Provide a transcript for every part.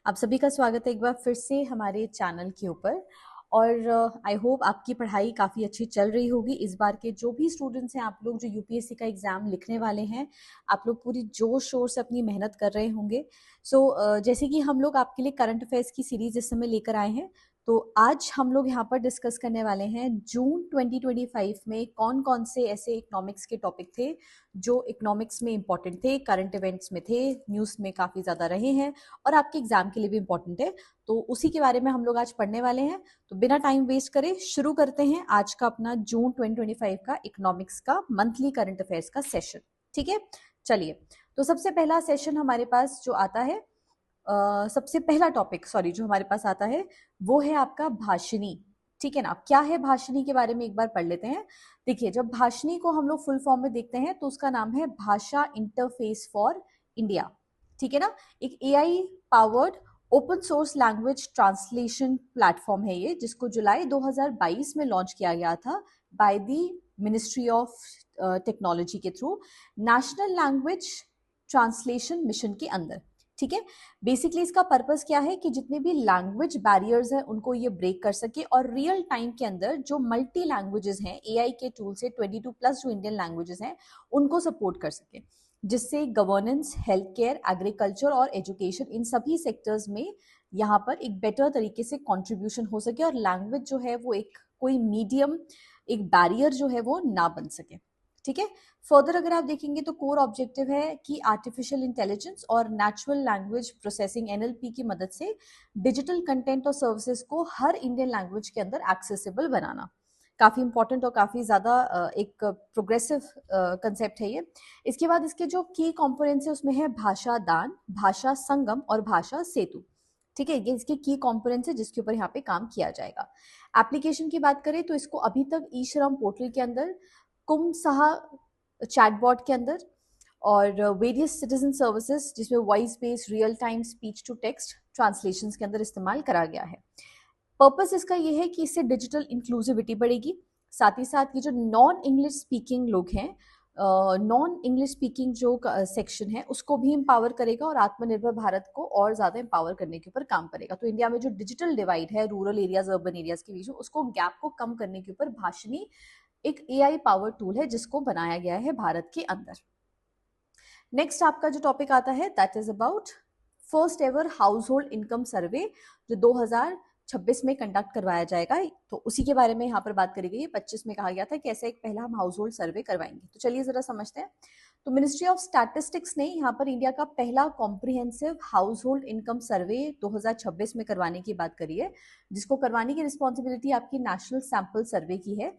आप सभी का स्वागत है एक बार फिर से हमारे चैनल के ऊपर। और आई होप आपकी पढ़ाई काफ़ी अच्छी चल रही होगी। इस बार के जो भी स्टूडेंट्स हैं, आप लोग जो यूपीएससी का एग्ज़ाम लिखने वाले हैं, आप लोग पूरी जोश शोर से अपनी मेहनत कर रहे होंगे। जैसे कि हम लोग आपके लिए करंट अफेयर्स की सीरीज इस समय लेकर आए हैं, तो आज हम लोग यहाँ पर डिस्कस करने वाले हैं जून 2025 में कौन कौन से ऐसे इकोनॉमिक्स के टॉपिक थे जो इकोनॉमिक्स में इंपॉर्टेंट थे, करंट इवेंट्स में थे, न्यूज़ में काफ़ी ज़्यादा रहे हैं और आपके एग्जाम के लिए भी इंपॉर्टेंट है। तो उसी के बारे में हम लोग आज पढ़ने वाले हैं। तो बिना टाइम वेस्ट करे शुरू करते हैं आज का अपना जून 2025 का इकोनॉमिक्स का मंथली करंट अफेयर्स का सेशन। ठीक है, चलिए। तो सबसे पहला सेशन हमारे पास जो आता है, सबसे पहला टॉपिक सॉरी जो हमारे पास आता है वो है आपका भाषिणी। ठीक है ना, क्या है भाषिणी के बारे में एक बार पढ़ लेते हैं। देखिए, जब भाषिणी को हम लोग फुल फॉर्म में देखते हैं तो उसका नाम है भाषा इंटरफेस फॉर इंडिया। ठीक है ना, एक AI powered open source language translation platform है ये, जिसको जुलाई 2022 में लॉन्च किया गया था by the ministry of technology के through national language translation mission के अंदर। ठीक है, बेसिकली इसका पर्पस क्या है कि जितने भी लैंग्वेज बैरियर्स हैं उनको ये ब्रेक कर सके और रियल टाइम के अंदर जो मल्टी लैंग्वेजेस हैं एआई के टूल से 22 प्लस जो इंडियन लैंग्वेजेस हैं उनको सपोर्ट कर सके, जिससे गवर्नेंस, हेल्थ केयर, एग्रीकल्चर और एजुकेशन इन सभी सेक्टर्स में यहाँ पर एक बेटर तरीके से कंट्रीब्यूशन हो सके और लैंग्वेज जो है वो एक कोई मीडियम, एक बैरियर जो है वो ना बन सके। ठीक है, फर्दर अगर आप देखेंगे तो कोर ऑब्जेक्टिव है कि आर्टिफिशियल इंटेलिजेंस और नेचुरल लैंग्वेज प्रोसेसिंग एनएलपी की मदद से डिजिटल कंटेंट और सर्विसेज को हर इंडियन लैंग्वेज के अंदर एक्सेसिबल बनाना। काफी इंपॉर्टेंट और काफी ज्यादा एक प्रोग्रेसिव कंसेप्ट है ये। इसके बाद इसके जो की कंपोनेंट्स है उसमें है भाषा दान, भाषा संगम और भाषा सेतु। ठीक है, ये इसके की कंपोनेंट्स है जिसके ऊपर यहाँ पे काम किया जाएगा। एप्लीकेशन की बात करें तो इसको अभी तक ई श्रम पोर्टल के अंदर, कुम सहा चैटबॉट के अंदर और वेरियस सिटीजन सर्विसेज जिसमें voice based real time speech to text translation के अंदर इस्तेमाल करा गया है। पर्पस इसका ये है कि इससे डिजिटल इंक्लूसिविटी बढ़ेगी, साथ ही साथ ये जो नॉन इंग्लिश स्पीकिंग लोग हैं, नॉन इंग्लिश स्पीकिंग जो सेक्शन है उसको भी एम्पावर करेगा और आत्मनिर्भर भारत को और ज्यादा एम्पावर करने के ऊपर काम करेगा। तो इंडिया में जो डिजिटल डिवाइड है रूरल एरियाज अर्बन एरियाज के बीच में, उसको गैप को कम करने के ऊपर भाषिणी एक एआई पावर टूल है जिसको बनाया गया है भारत के अंदर। नेक्स्ट आपका जो टॉपिक आता है that is about first ever household income survey जो 2026 में कंडक्ट करवाया जाएगा। तो उसी के बारे में यहाँ पर बात करी गई है। 25 में कहा गया था कि ऐसा एक पहला हम हाउस होल्ड सर्वे करवाएंगे। तो चलिए जरा समझते हैं। तो मिनिस्ट्री ऑफ स्टैटिस्टिक्स ने यहाँ पर इंडिया का पहला कॉम्प्रिहेंसिव हाउस होल्ड इनकम सर्वे 2026 में करवाने की बात करी है, जिसको करवाने की रिस्पॉन्सिबिलिटी आपकी नेशनल सैंपल सर्वे की है।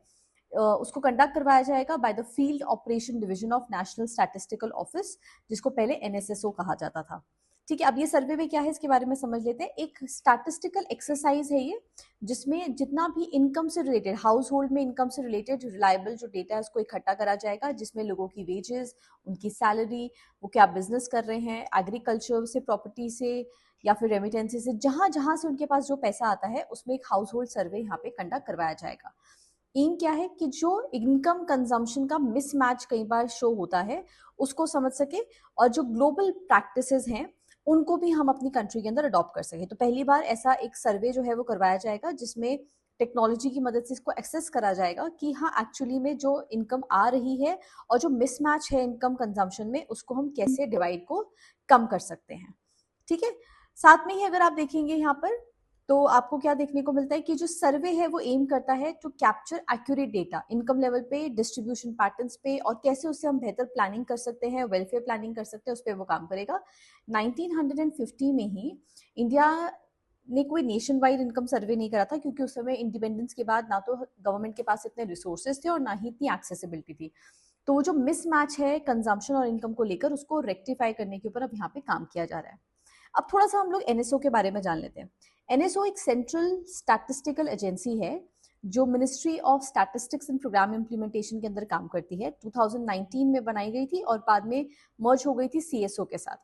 उसको कंडक्ट करवाया जाएगा by the field operation division of national statistical office, जिसको पहले एनएसएसओ कहा जाता था। ठीक है, अब ये सर्वे में क्या है इसके बारे में समझ लेते हैं। एक स्टैटिस्टिकल एक्सरसाइज है ये, जिसमें जितना भी इनकम से रिलेटेड, हाउस होल्ड में इनकम से रिलेटेड रिलायबल जो डेटा है उसको इकट्ठा करा जाएगा, जिसमें लोगों की वेजेस, उनकी सैलरी, वो क्या बिजनेस कर रहे हैं, एग्रीकल्चर से, प्रॉपर्टी से या फिर रेमिटेंसी से, जहां जहां से उनके पास जो पैसा आता है उसमें एक हाउस होल्ड सर्वे यहाँ पे कंडक्ट करवाया जाएगा। एम क्या है कि जो इनकम कंजम्पशन का मिसमैच कई बार शो होता है उसको समझ सके और जो ग्लोबल प्रैक्टिसेस हैं उनको भी हम अपनी कंट्री के अंदर अडॉप्ट कर सके। तो पहली बार ऐसा एक सर्वे जो है वो करवाया जाएगा जिसमें टेक्नोलॉजी की मदद से इसको एक्सेस करा जाएगा कि हाँ एक्चुअली में जो इनकम आ रही है और जो मिसमैच है इनकम कंजम्पशन में उसको हम कैसे डिवाइड को कम कर सकते हैं। ठीक है, साथ में ही अगर आप देखेंगे यहाँ पर तो आपको क्या देखने को मिलता है कि जो सर्वे है वो एम करता है to capture accurate data income level पे, डिस्ट्रीब्यूशन पैटर्न्स पे, और कैसे उससे हम बेहतर प्लानिंग कर सकते हैं, वेलफेयर प्लानिंग कर सकते हैं, उस पर वो काम करेगा। 1950 में ही इंडिया ने कोई नेशन वाइड इनकम सर्वे नहीं करा था, क्योंकि उस समय इंडिपेंडेंस के बाद ना तो गवर्नमेंट के पास इतने रिसोर्सेज थे और ना ही इतनी एक्सेसिबिलिटी थी। तो वो जो मिसमैच है कंजम्पशन और इनकम को लेकर उसको रेक्टिफाई करने के ऊपर अब यहाँ पे काम किया जा रहा है। अब थोड़ा सा हम लोग एनएसओ के बारे में जान लेते हैं। एनएसओ एक सेंट्रल स्टैटिस्टिकल एजेंसी है जो ministry of statistics and programme implementation के अंदर काम करती है। 2019 में बनाई गई थी और बाद में मर्ज हो गई थी सीएसओ के साथ।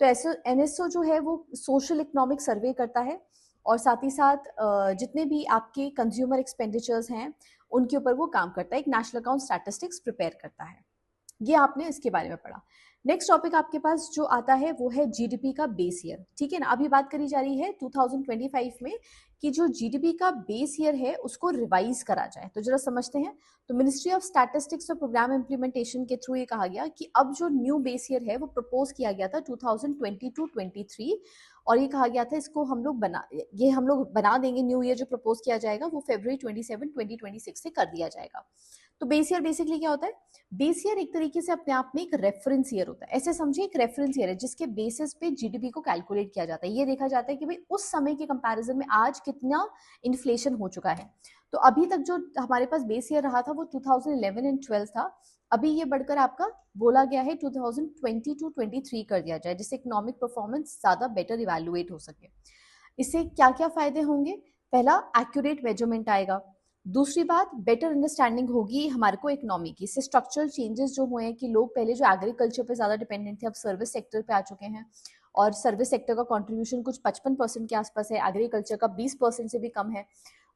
तो ऐसे एनएसओ जो है वो सोशल इकोनॉमिक सर्वे करता है और साथ ही साथ जितने भी आपके कंज्यूमर एक्सपेंडिचर्स हैं उनके ऊपर वो काम करता है, एक नेशनल अकाउंट स्टैटिस्टिक्स प्रिपेयर करता है। ये आपने इसके बारे में पढ़ा। नेक्स्ट टॉपिक आपके पास जो आता है वो है जीडीपी का बेस ईयर, ठीक है ना। अभी बात करी जा रही है 2025 में कि जो जीडीपी का बेस ईयर है उसको रिवाइज करा जाए। तो जरा समझते हैं। तो मिनिस्ट्री ऑफ स्टैटिस्टिक्स और प्रोग्राम इम्प्लीमेंटेशन के थ्रू ये कहा गया कि अब जो न्यू बेस ईयर है वो प्रपोज किया गया था 2022-23, और ये कहा गया था इसको हम लोग बना देंगे। न्यू ईयर जो प्रपोज किया जाएगा वो February 27, 2026 से कर दिया जाएगा। तो बेस ईयर बेसिकली क्या होता है? बेस ईयर एक तरीके से अपने आप में एक रेफरेंस ईयर होता है। ऐसे समझिए एक रेफरेंस ईयर है जिसके बेसिस पे जीडीपी को कैलकुलेट किया जाता है। ये देखा जाता है कि भाई उस समय के कंपैरिजन में आज कितना इन्फ्लेशन हो चुका है। तो अभी तक जो हमारे पास बेस ईयर रहा था वो 2011 एंड 12 था। अभी ये बढ़कर आपका बोला गया है 2022-23 कर दिया जाए, जिससे इकोनॉमिक परफॉर्मेंस ज्यादा बेटर इवेल्युएट हो सके। इससे क्या क्या फायदे होंगे? पहला, एक्यूरेट मेजरमेंट आएगा। दूसरी बात, बेटर अंडरस्टैंडिंग होगी हमारे को इकोनॉमी की। इससे स्ट्रक्चरल चेंजेस जो हुए हैं कि लोग पहले जो एग्रीकल्चर पे ज्यादा डिपेंडेंट थे अब सर्विस सेक्टर पे आ चुके हैं, और सर्विस सेक्टर का कंट्रीब्यूशन कुछ 55% के आसपास है, एग्रीकल्चर का 20% से भी कम है,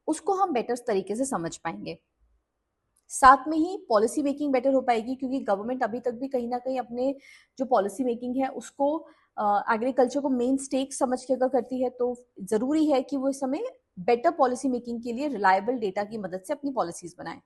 उसको हम बेटर तरीके से समझ पाएंगे। साथ में ही पॉलिसी मेकिंग बेटर हो पाएगी, क्योंकि गवर्नमेंट अभी तक भी कहीं ना कहीं अपने जो पॉलिसी मेकिंग है उसको एग्रीकल्चर को मेन स्टेक समझ के अगर करती है तो जरूरी है कि वो इस समय बेटर पॉलिसी मेकिंग के लिए रिलायबल डेटा की मदद से अपनी पॉलिसीज बनाए।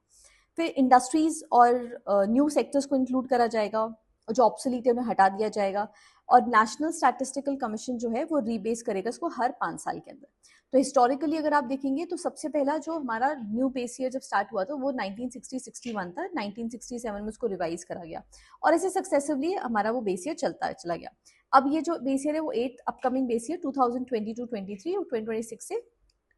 फिर इंडस्ट्रीज और न्यू सेक्टर्स को इंक्लूड करा जाएगा, और जो ऑब्सोलीट है उन्हें हटा दिया जाएगा। और नेशनल स्टैटिस्टिकल कमीशन जो है वो रीबेस करेगा इसको हर 5 साल के अंदर। तो हिस्टोरिकली अगर आप देखेंगे तो सबसे पहला जो हमारा न्यू बेस ईयर जब स्टार्ट हुआ था वो 1960-61 था। 1967 में उसको रिवाइज करा गया, और ऐसे सक्सेसिवली हमारा वो बेस ईयर चलता चला गया। अब ये जो बेस ईयर है वो 8 अपकमिंग बेस ईयर 2022-23 और 2026 से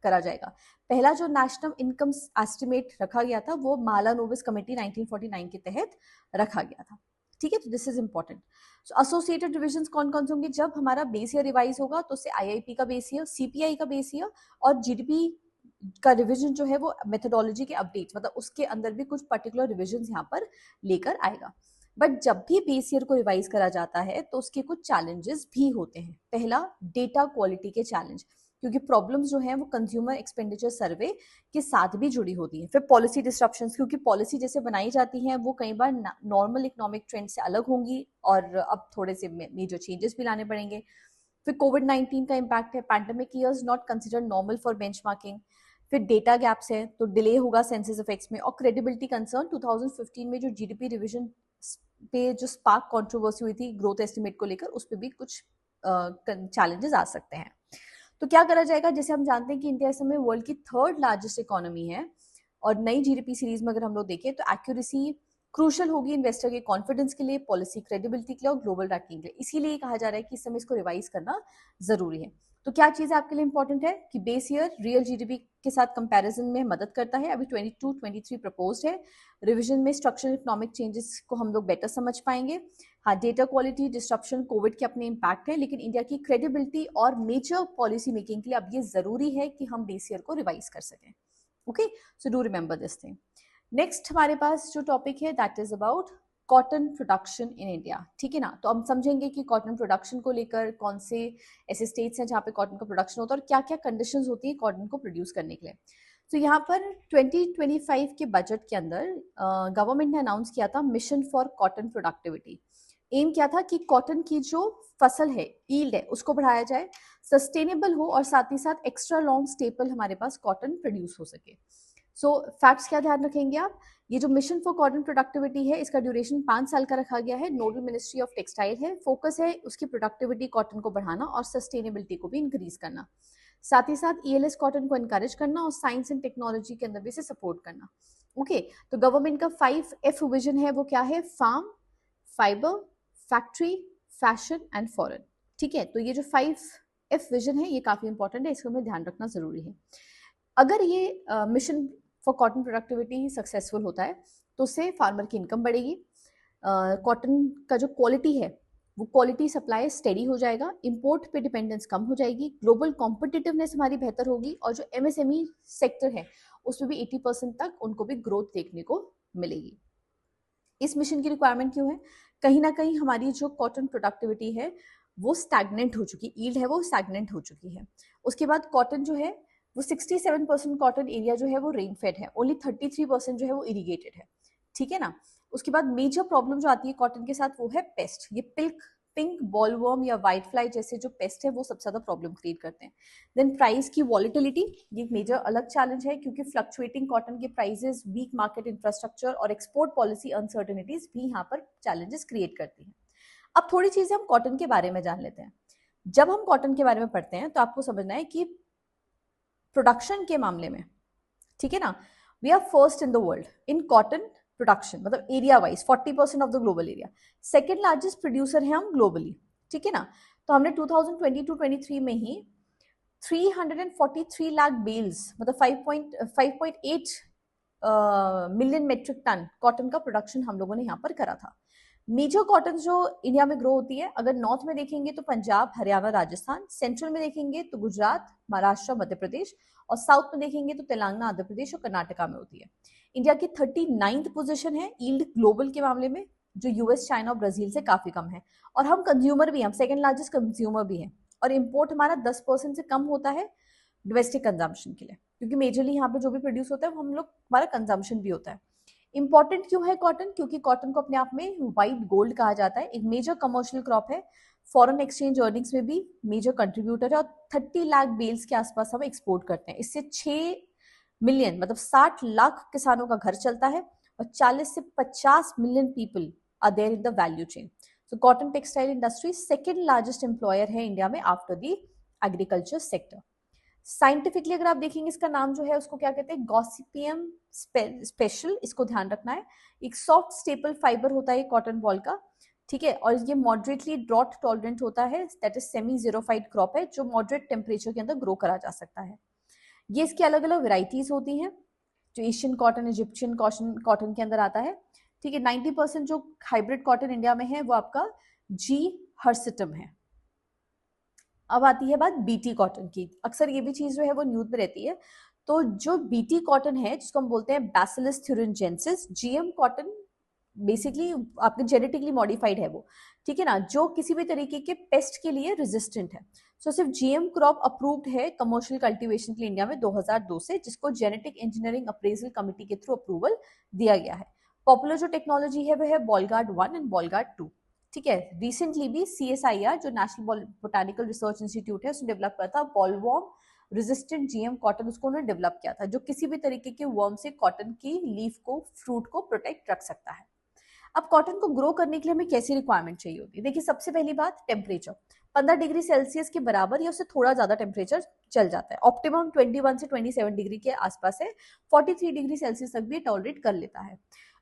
करा जाएगा। पहला जो नेशनल इनकम एस्टिमेट रखा गया था वो मालानोबिस कमेटी 1949 के तहत रखा गया था, ठीक है। तो this is important. Associated divisions कौन कौन से होंगे? जब हमारा बेस ईयर रिवाइज होगा तो उससे आईआईपी का बेस ईयर, सीपीआई का बेस ईयर और जीडीपी का रिवीजन जो है वो मेथोडोलॉजी के अपडेट, मतलब उसके अंदर भी कुछ पर्टिकुलर रिविजन यहाँ पर लेकर आएगा। बट जब भी बेस ईयर को रिवाइज करा जाता है तो उसके कुछ चैलेंजेस भी होते हैं। पहला, डेटा क्वालिटी के चैलेंज, क्योंकि प्रॉब्लम्स जो है वो कंज्यूमर एक्सपेंडिचर सर्वे के साथ भी जुड़ी होती है। फिर पॉलिसी डिस्ट्रप्शंस, क्योंकि पॉलिसी जैसे बनाई जाती है वो कई बार नॉर्मल इकोनॉमिक ट्रेंड से अलग होंगी और अब थोड़े से मेजर चेंजेस भी लाने पड़ेंगे। फिर कोविड-19 का इम्पैक्ट है, pandemic years not considered normal for benchmarking. फिर डेटा गैप्स है तो डिले होगा सेंसस इफेक्ट्स में। और क्रेडिबिलिटी कंसर्न, 2015 में जो जीडीपी रिवीजन पे जो स्पार्क कंट्रोवर्सी हुई थी ग्रोथ एस्टिमेट को लेकर, उस पर भी कुछ चैलेंजेस आ सकते हैं। तो क्या करा जाएगा? जैसे हम जानते हैं कि इंडिया इस समय वर्ल्ड की 3rd लार्जेस्ट इकोनॉमी है, और नई जीडीपी सीरीज में अगर हम लोग देखें तो एक्यूरेसी क्रूशल होगी इन्वेस्टर के कॉन्फिडेंस के लिए, पॉलिसी क्रेडिबिलिटी के लिए और ग्लोबल रैंकिंग के लिए। इसीलिए कहा जा रहा है कि इस समय इसको रिवाइज करना जरूरी है। तो क्या चीज आपके लिए इंपॉर्टेंट है कि बेस ईयर रियल जीडीपी के साथ कंपैरिजन में मदद करता है। अभी 22-23 प्रपोज्ड है। रिवीजन में स्ट्रक्चरल इकोनॉमिक चेंजेस को हम लोग बेटर समझ पाएंगे। हाँ, डेटा क्वालिटी डिस्ट्रप्शन कोविड के अपने इम्पैक्ट है, लेकिन इंडिया की क्रेडिबिलिटी और मेजर पॉलिसी मेकिंग के लिए अब ये जरूरी है कि हम बेस ईयर को रिवाइज कर सकें। Okay, so do remember this thing. Next हमारे पास जो टॉपिक है that is about cotton production in India, ठीक है ना। तो हम समझेंगे कि कॉटन प्रोडक्शन को लेकर कौन से ऐसे स्टेट्स हैं जहाँ पे कॉटन का प्रोडक्शन होता है और क्या क्या कंडीशंस होती है कॉटन को प्रोड्यूस करने के लिए। तो यहाँ पर 2025 के बजट के अंदर गवर्नमेंट ने अनाउंस किया था mission for cotton productivity. Aim क्या था कि कॉटन की जो फसल है, यील्ड है, उसको बढ़ाया जाए, सस्टेनेबल हो और साथ ही साथ एक्स्ट्रा लॉन्ग स्टेपल हमारे पास कॉटन प्रोड्यूस हो सके। सो फैक्ट्स क्या ध्यान रखेंगे आप? ये जो मिशन फॉर कॉटन प्रोडक्टिविटी है इसका ड्यूरेशन 5 साल का रखा गया है। नोडल मिनिस्ट्री ऑफ टेक्सटाइल है। फोकस है उसकी प्रोडक्टिविटी कॉटन को बढ़ाना और सस्टेनेबिलिटी को भी इंक्रीज करना। साथ ही साथ ईएलएस कॉटन को एनकरेज करना और साइंस एंड टेक्नोलॉजी के अंदर भी इसे सपोर्ट करना। ओके, तो गवर्नमेंट का 5F विजन है वो क्या है? Farm, fibre, factory, fashion and foreign. ठीक है, तो ये जो 5F विजन है ये काफी इंपॉर्टेंट है, इसको हमें ध्यान रखना जरूरी है। अगर ये mission for cotton productivity successful होता है तो उससे फार्मर की इनकम बढ़ेगी, कॉटन का जो क्वालिटी है वो क्वालिटी सप्लाई स्टेडी हो जाएगा, इंपोर्ट पे डिपेंडेंस कम हो जाएगी, ग्लोबल कॉम्पिटिटिवनेस हमारी बेहतर होगी, और जो एमएसएमई सेक्टर है उसमें भी 80% तक उनको भी ग्रोथ देखने को मिलेगी। इस मिशन की रिक्वायरमेंट क्यों है? कहीं ना कहीं हमारी जो कॉटन प्रोडक्टिविटी है वो स्टैग्नेंट हो चुकी, ईल्ड है वो स्टैग्नेंट हो चुकी है। उसके बाद कॉटन जो है वो 67% कॉटन एरिया जो है वो रेन फेड है, ओनली 33% जो है वो इरीगेटेड है, ठीक है ना। उसके बाद मेजर प्रॉब्लम जो आती है कॉटन के साथ वो है पेस्ट। ये पिंक बॉलवर्म या व्हाइट फ्लाई जैसे जो पेस्ट है वो सबसे ज्यादा प्रॉब्लम क्रिएट करते हैं। देन प्राइस की वॉलिटिलिटी, ये एक मेजर अलग चैलेंज है क्योंकि फ्लक्चुएटिंग कॉटन के प्राइसेस, वीक मार्केट इंफ्रास्ट्रक्चर और एक्सपोर्ट पॉलिसी अनसर्टेनिटीज भी यहाँ पर चैलेंजेस क्रिएट करती हैं। अब थोड़ी चीजें हम कॉटन के बारे में जान लेते हैं। जब हम कॉटन के बारे में पढ़ते हैं तो आपको समझना है कि प्रोडक्शन के मामले में, ठीक है ना, we are first in the world in cotton production, मतलब area wise 40% of the global area. Second largest producer है हम ग्लोबली, ठीक है ना। तो हमने 2022-23 में ही 343 लाख बेल्स, मतलब 5.8 मिलियन मेट्रिक टन कॉटन का प्रोडक्शन हम लोगों ने यहाँ पर करा था। मेजर कॉटन जो इंडिया में ग्रो होती है, अगर नॉर्थ में देखेंगे तो पंजाब, हरियाणा, राजस्थान, सेंट्रल में देखेंगे तो गुजरात, महाराष्ट्र, मध्य प्रदेश, और साउथ में देखेंगे तो तेलंगाना, आंध्र प्रदेश और कर्नाटका में होती है। इंडिया की 39th पोजीशन है यील्ड ग्लोबल के मामले में, जो यूएस, चाइना और ब्राजील से काफी कम है। और हम कंज्यूमर भी हैं, हम सेकेंड लार्जेस्ट कंज्यूमर भी हैं, और इम्पोर्ट हमारा 10% से कम होता है डोमेस्टिक कंजम्पशन के लिए, क्योंकि मेजरली यहाँ पे जो भी प्रोड्यूस होता है वो हम लोग, हमारा कंजम्पशन भी होता है। इंपॉर्टेंट क्यों है कॉटन? क्योंकि कॉटन को अपने आप में व्हाइट गोल्ड कहा जाता है, एक मेजर कमर्शियल क्रॉप है, फॉरेन एक्सचेंज अर्निंग्स में भी मेजर कंट्रीब्यूटर है, और 30 लाख बेल्स के आसपास हम एक्सपोर्ट करते हैं। इससे 6 मिलियन मतलब 60 लाख किसानों का घर चलता है, और 40 से 50 million people are there in the value chain. So cotton textile industry second largest employer है इंडिया में after the agriculture sector. Scientifically अगर आप देखेंगे इसका नाम जो है उसको क्या कहते हैं, गॉसिपियम स्पेशल, इसको ध्यान रखना है। एक सॉफ्ट स्टेपल फाइबर होता है कॉटन बॉल का, ठीक है, और ये मॉडरेटली ड्रॉट टॉलरेंट होता है, दैट इज सेमी जीरोफाइड क्रॉप है जो मॉडरेट टेम्परेचर के अंदर ग्रो करा जा सकता है। ये इसकी अलग अलग वेराइटीज होती हैं, जो एशियन कॉटन, इजिप्शियन कॉटन के अंदर आता है, ठीक है। 90% जो हाइब्रिड कॉटन इंडिया में है वो आपका जी हर्सिटम है। अब आती है बात बीटी कॉटन की। अक्सर ये भी चीज जो है वो न्यूज में रहती है। तो जो बीटी कॉटन है, जिसको हम बोलते हैं bacillus thuringiensis, GM cotton, basically आपके जेनेटिकली मॉडिफाइड है वो, ठीक है ना, जो किसी भी तरीके के पेस्ट के लिए रेजिस्टेंट है। सो सिर्फ जीएम क्रॉप अप्रूव्ड है कमर्शियल कल्टीवेशन के लिए इंडिया में 2002 से, जिसको जेनेटिक इंजीनियरिंग अप्रेजल कमिटी के थ्रू अप्रूवल दिया गया है। पॉपुलर जो टेक्नोलॉजी है वह है बॉलगार्ड 1 एंड बॉलगार्ड 2, ठीक है। रिसेंटली भी CSIR जो नेशनल बोटानिकल रिसर्च इंस्टीट्यूट है उसने डेवलप किया था बॉलवॉर्म रेजिस्टेंट जीएम कॉटन, उसको उन्होंने डेवलप किया था, जो किसी भी तरीके के वर्म से कॉटन की लीफ को, फ्रूट को प्रोटेक्ट रख सकता है। अब कॉटन को ग्रो करने के लिए हमें कैसी रिक्वायरमेंट चाहिए होती है? देखिए, सबसे पहली बात टेम्परेचर 15 डिग्री सेल्सियस के बराबर या उससे थोड़ा ज्यादा टेम्परेचर चल जाता है। ऑप्टिमम 21 से 27 डिग्री के आसपास है, 43 डिग्री सेल्सियस तक भी टॉलरेट कर लेता है।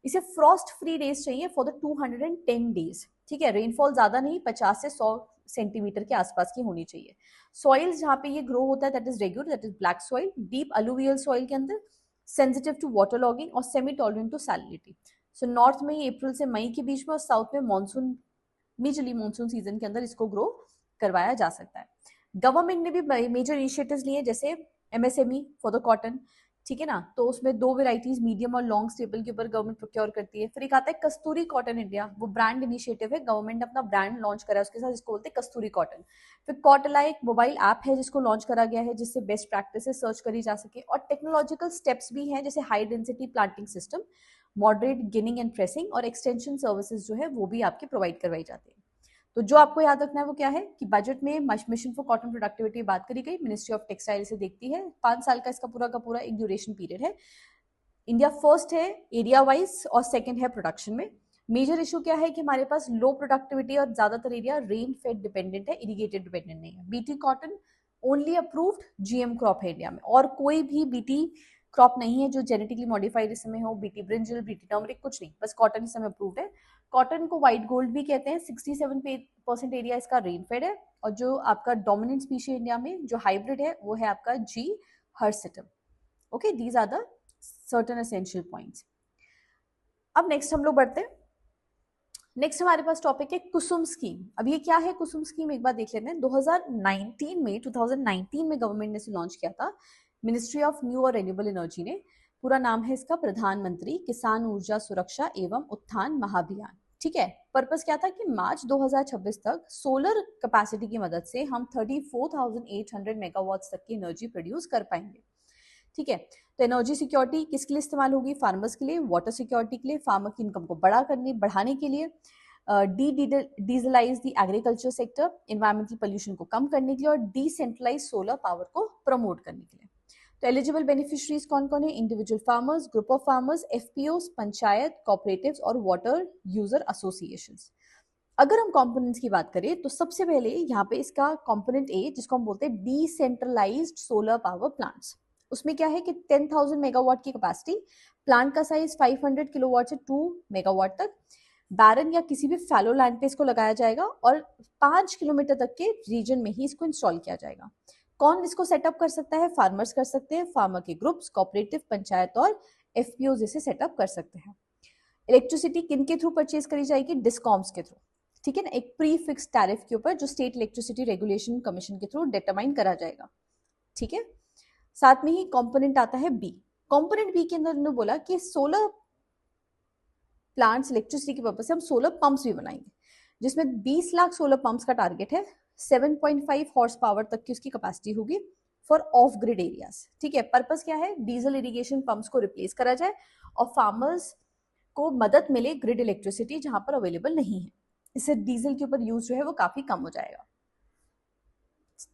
इसे फ्रॉस्ट फ्री डेज चाहिए फॉर द 210 डेज, ठीक है। रेनफॉल ज्यादा नहीं, 50 से 100 सेंटीमीटर के आसपास की होनी चाहिए। सॉइल्स जहाँ पे ये ग्रो होता है that is regular, that is black soil, deep alluvial soil के अंदर, सेंसिटिव टू वाटर लॉगिंग और semi tolerant to salinity. So north में ही अप्रैल से मई के बीच में, और साउथ में मानसून, मेजरली मानसून सीजन के अंदर इसको ग्रो करवाया जा सकता है। गवर्नमेंट ने भी मेजर इनिशिएटिव्स लिए, जैसे MSME फॉर द कॉटन, ठीक है ना, तो उसमें 2 वेराइटीज मीडियम और लॉन्ग स्टेपल के ऊपर गवर्नमेंट प्रोक्योर करती है। फिर एक आता है कस्तूरी कॉटन इंडिया, वो ब्रांड इनिशिएटिव है, गवर्नमेंट ने अपना ब्रांड लॉन्च करा है उसके साथ, जिसको बोलते हैं कस्तूरी कॉटन। फिर कॉटला एक मोबाइल ऐप है जिसको लॉन्च करा गया है, जिससे बेस्ट प्रैक्टिसेस सर्च करी जा सके, और टेक्नोलॉजिकल स्टेप्स भी हैं, जैसे high density planting system, moderate ginning and pressing, और एक्सटेंशन सर्विसेज जो है वो भी आपके प्रोवाइड करवाई जाती है। तो जो आपको याद रखना है वो क्या है कि बजट में मिशन फॉर कॉटन प्रोडक्टिविटी बात करी गई, मिनिस्ट्री ऑफ टेक्सटाइल से देखती है, 5 साल का इसका पूरा का पूरा एक ड्यूरेशन पीरियड है। इंडिया फर्स्ट है एरिया वाइज और सेकंड है प्रोडक्शन में। मेजर इशू क्या है कि हमारे पास लो प्रोडक्टिविटी और ज्यादातर एरिया रेन फेड डिपेंडेंट है, इरिगेटेड डिपेंडेंट नहीं है। BT cotton only approved GM crop है इंडिया में, और कोई भी बीटी क्रॉप नहीं है जो जेनेटिकली मॉडिफाइड इस समय हो, बीटी ब्रिंजल, बीटी टर्मरिक, कुछ नहीं, बस कॉटन इस समय अप्रूव्ड है। कॉटन को व्हाइट गोल्ड भी कहते हैं। 67% एरिया इसका रेनफेड है, और जो आपका डोमिनेंट स्पीशी इंडिया में जो हाइब्रिड है वो है आपका जी हर्सिटम। Okay, these are the certain essential points. अब नेक्स्ट हम लोग बढ़ते हैं। नेक्स्ट हमारे पास टॉपिक है कुसुम स्कीम। अब ये क्या है कुसुम स्कीम, एक बार देख लेते हैं। 2019 में गवर्नमेंट ने इसे लॉन्च किया था, मिनिस्ट्री ऑफ न्यू और रेन्यूएबल एनर्जी ने। पूरा नाम है इसका प्रधानमंत्री किसान ऊर्जा सुरक्षा एवं उत्थान महाभियान, ठीक है। पर्पस क्या था कि मार्च 2026 तक सोलर कैपेसिटी की मदद से हम 34,800 मेगावाट तक की एनर्जी प्रोड्यूस कर पाएंगे। ठीक है। तो एनर्जी सिक्योरिटी किसके लिए इस्तेमाल होगी? फार्मर्स के लिए, वाटर सिक्योरिटी के लिए, फार्मर की इनकम को बढ़ाने के लिए, dieselise the agriculture sector, environmental pollution को कम करने के लिए, और डिसेंट्रलाइज सोलर पावर को प्रमोट करने के लिए। तो एलिजिबल बेनिफिशियरीज कौन कौन है? Individual farmers, group of farmers, FPO, panchayat, cooperatives और वाटर यूजर एसोसिएशंस। अगर हम कंपोनेंट्स की बात करें तो सबसे पहले यहाँ पे इसका कंपोनेंट ए, जिसको हम बोलते हैं डिसेंट्रलाइज्ड सोलर पावर प्लांट्स, उसमें क्या है कि 10,000 मेगावाट की कैपेसिटी, प्लांट का साइज 500 किलोवाट से 2 मेगावाट तक, बैरन या किसी भी फैलो लैंड पे इसको लगाया जाएगा और 5 किलोमीटर तक के रीजन में ही इसको इंस्टॉल किया जाएगा। कौन इसको सेटअप कर सकता है? फार्मर्स कर सकते हैं, फार्मर के ग्रुप्स, कोऑपरेटिव, पंचायत और एफपीओ इसे सेटअप कर सकते हैं। इलेक्ट्रिसिटी किन के थ्रू परचेज करी जाएगी? डिस्कॉम्स के थ्रू, ठीक है ना, एक प्री फिक्स टैरिफ के ऊपर जो स्टेट इलेक्ट्रिसिटी रेगुलेशन कमीशन के थ्रू डिटरमाइन करा जाएगा, ठीक है। साथ में ही कंपोनेंट आता है बी। कंपोनेंट बी के अंदर उन्होंने बोला कि सोलर प्लांट्स इलेक्ट्रिसिटी के पर्पज से हम सोलर पंप्स भी बनाएंगे, जिसमें 20 लाख सोलर पंप्स का टारगेट है। 7.5 हॉर्स पावर तक की उसकी कैपेसिटी होगी फॉर ऑफ ग्रिड एरियाज, ठीक है। पर्पस क्या है? डीजल इरिगेशन पंप्स को रिप्लेस करा जाए और फार्मर्स को मदद मिले ग्रिड इलेक्ट्रिसिटी जहां पर अवेलेबल नहीं है। इससे डीजल के ऊपर यूज जो है वो काफी कम हो जाएगा।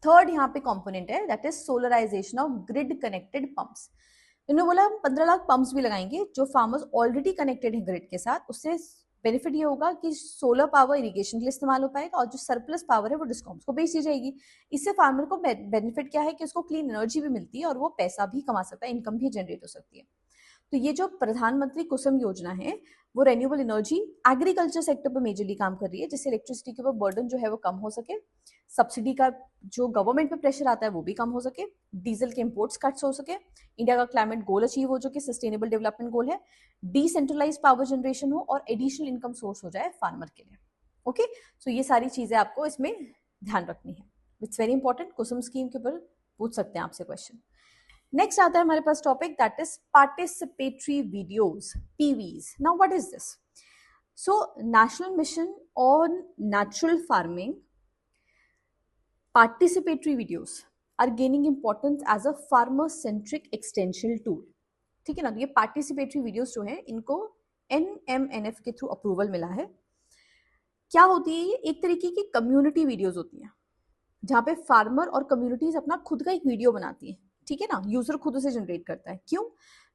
थर्ड यहाँ पे कंपोनेंट है that is solarisation of grid connected pumps. इन्होंने बोला हम 15 लाख पंप्स भी लगाएंगे जो फार्मर्स ऑलरेडी कनेक्टेड है ग्रिड के साथ। उससे बेनिफिट ये होगा कि सोलर पावर इरिगेशन के लिए इस्तेमाल हो पाएगा और जो सरप्लस पावर है वो डिस्कॉम्स को बेच दी जाएगी। इससे फार्मर को बेनिफिट क्या है कि उसको क्लीन एनर्जी भी मिलती है और वो पैसा भी कमा सकता है, इनकम भी जनरेट हो सकती है। तो ये जो प्रधानमंत्री कुसुम योजना है वो रेन्यूएबल एनर्जी एग्रीकल्चर सेक्टर पर मेजरली काम कर रही है, जिससे इलेक्ट्रिसिटी के ऊपर बर्डन जो है वो कम हो सके, सब्सिडी का जो गवर्नमेंट पे प्रेशर आता है वो भी कम हो सके, डीजल के इंपोर्ट्स कट्स हो सके, इंडिया का क्लाइमेट गोल अचीव हो जो कि सस्टेनेबल डेवलपमेंट गोल है, डिसेंट्रलाइज पावर जनरेशन हो और एडिशनल इनकम सोर्स हो जाए फार्मर के लिए। ओके, सो ये सारी चीजें आपको इसमें ध्यान रखनी है। It's very important, Kusum scheme के ऊपर पूछ सकते हैं आपसे क्वेश्चन। नेक्स्ट आता है हमारे पास topic that is participatory videos, PVs. Now what is this? So national mission on natural farming participatory videos are gaining importance as a farmer centric extension tool, ठीक है ना। तो ये पार्टिसिपेटरी वीडियोस जो है इनको NMNF के थ्रू अप्रूवल मिला है। क्या होती है ये? एक तरीके की कम्युनिटी वीडियोस होती हैं जहां पे फार्मर और कम्युनिटीज अपना खुद का एक वीडियो बनाती है, ठीक है ना। यूजर खुद उसे जनरेट करता है, क्यों?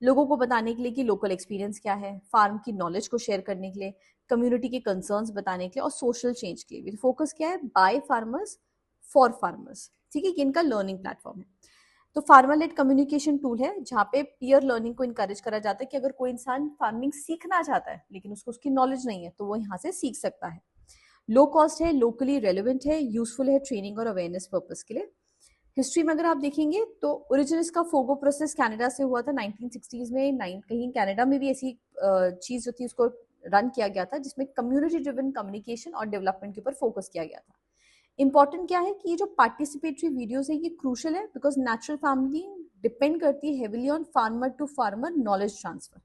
लोगों को बताने के लिए कि लोकल एक्सपीरियंस क्या है, फार्म की नॉलेज को शेयर करने के लिए, कम्युनिटी के कंसर्न्स बताने के लिए और सोशल चेंज के लिए। फोकस क्या है? बाय फार्मर्स फॉर फार्मर्स, ठीक है, कि इनका लर्निंग प्लेटफॉर्म है। तो फार्मर लेड कम्युनिकेशन टूल है जहाँ पे पीयर लर्निंग को इनकरेज करा जाता है कि अगर कोई इंसान फार्मिंग सीखना चाहता है लेकिन उसको उसकी नॉलेज नहीं है तो वो यहाँ से सीख सकता है। लो कॉस्ट है, लोकली रेलिवेंट है, यूजफुल है ट्रेनिंग और अवेयरनेस पर्पस के लिए। हिस्ट्री में अगर आप देखेंगे तो ओरिजिनल इसका फोगो प्रोसेस कनाडा से हुआ था 1960s में। कहीं कनाडा में भी ऐसी चीज जो थी उसको रन किया गया था जिसमें कम्युनिटी ड्रिवन कम्युनिकेशन और डेवलपमेंट के ऊपर फोकस किया गया था। इंपॉर्टेंट क्या है कि ये जो पार्टिसिपेटरी वीडियोस है ये क्रूशल है बिकॉज नेचुरल फार्मिंग डिपेंड करती है heavily on farmer to farmer knowledge transfer.